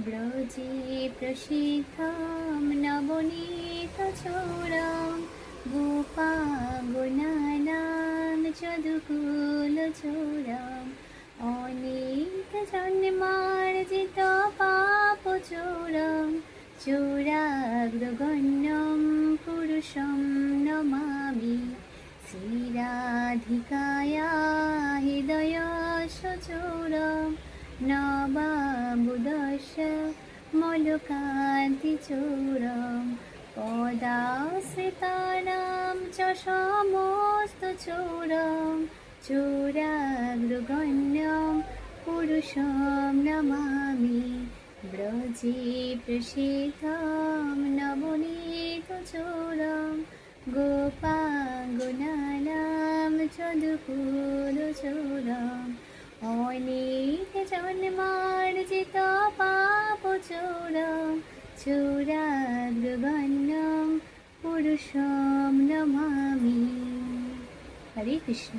ব্রজে প্রসিদ্ধম নবনীতচূড়ম গোপাগুণানাং যদুকুলচূড়ম অনেক জন্মার্জিত পাপচূড়ম চূড়াগ্রগণ্যম পুরুষম নমামি শ্রীরাধিকায়া হৃদয়সচূড়ম নবাবুদশ মলকান্তিচূড়ম পদাশ্রিতানাং চ সমস্তচূড়ম চূড়াগ্রগণ্যম পুরুষম নমামি ব্রজে প্রসিদ্ধম নবনীতচূড়ম গোপাঙ্গনানাং যদুকুলচূড়ম অনেক জন্মার্জিত পাপচূড়ম চূড়াগ্রগণ্যম পুরুষম নমামি। হরে কৃষ্ণ।